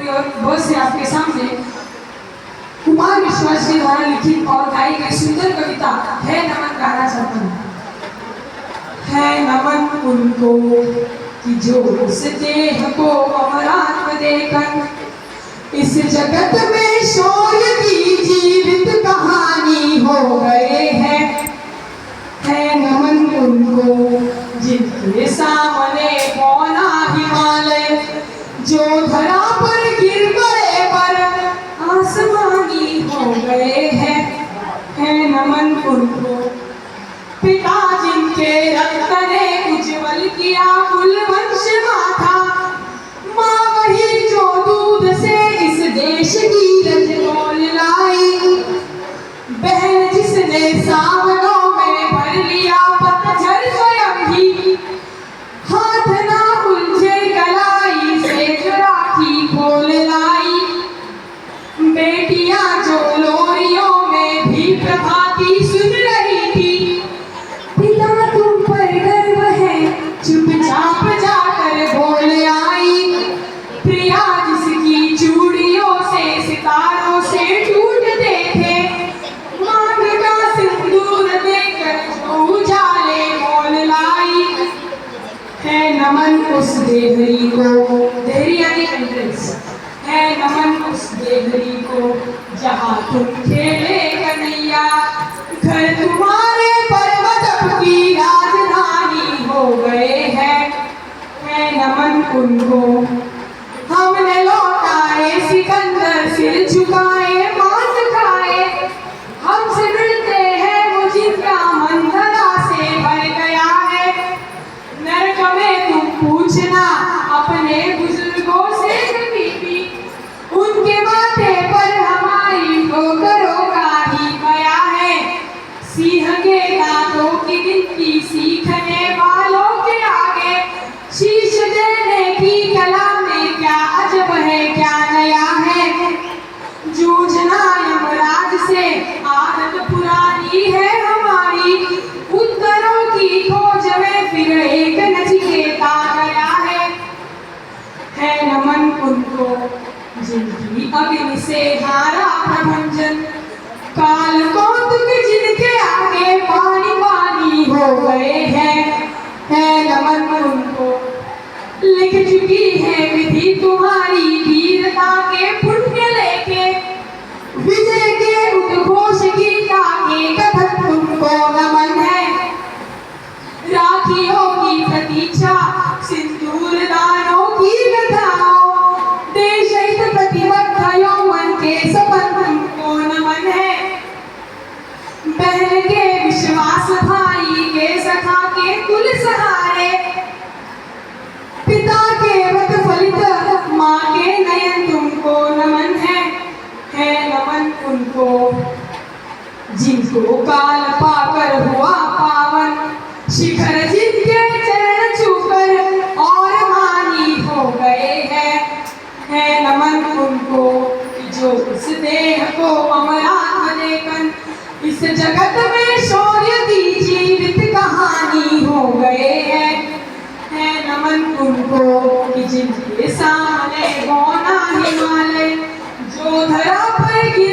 बहुत से आपके सामने कुमार विश्वास जी द्वारा लिखित और गाई गई सुंदर कविता है नमन गाना चाहता हूँ। है नमन उनको कि जो उस देह को अमरात्म देकर इस जगत में शौर्य की जीवित कहानी हो गए हैं। है नमन उनको जिनके सामने मौना हिमालय जो धरा पर गिर पड़े पर आसमानी हो गए हैं। है नमन उनको पिता जिनके रक्त ने उज्जवल किया कुलवंश माथा, माँ वही जो दूध से इस देश की रजगोल लाई, बहन जिसने सावनों में भर लिया पतझड़ स्वयं ही, हाथ ना उलझे कलाई से जो राखी खोल लाई, बेटियां जो लोरियों में भी प्रभाती सुन रही थी, पिता तुम पर गर्व है चुपचाप जाकर बोल आई, प्रिया जिसकी चूड़ियों से सितारों से टूटते थे, मांग का सिंदूर देकर जो उजाले मोल लाई। है नमन उस देहरी को, देहरी यानी एंट्रेंस, है नमन उस देहरी को जहाँ तुम खेले कन्हैया, घर तुम्हारे पर्वत की राजधानी हो गए हैं। है नमन उनको हमने लौटाए सिकंदर सिर झुकाए मांस खाए, हमसे मिलते हैं वो जिनका मन धरा से भर गया है। नरक में तुम पूछना अपने बुजुर्गों से कभी भी, उनके माथे पर हमारी ठोकरों का ही बया है। सिंह के दांतों की गिनती सीखने वालों के आगे शीश देने की कला में क्या अजब है क्या नया है। जूझना यमराज से आदत पुरानी है हमारी, उत्तरों की खोज में फिर एक नचिकेता गया है। है नमन उनको जिनकी अग्नि से हारा प्रभंजन, काल कौतुक जिनके आगे पानी पानी हो गए हैं। है नमन उनको लिख चुकी है विधि तुम्हारी वीरता के पुण्य लेके, विजय के उद्घोष गीता के कथक तुमको नमन है। राखियों की प्रतीक्षा सिंदूर दानों की कथाओं, देश हित प्रतिबद्ध यौवन के सपन तुमको नमन है। बहन के विश्वास भाई के सखा के कुल सहारे, पिता के व्रत फलित माँ के नयन तुमको नमन है। है नमन उनको जिनको काल पाकर हुआ पावन, शिखर जिनके चरण छूकर और मानी हो गए हैं। है नमन उनको जो इस देह को अमरात्म देकर इस जगत में शौर्य की जीवित कहानी हो गए हैं। है नमन उनको कि जिनके सामने मौना हिमालय जो धरा पर गिर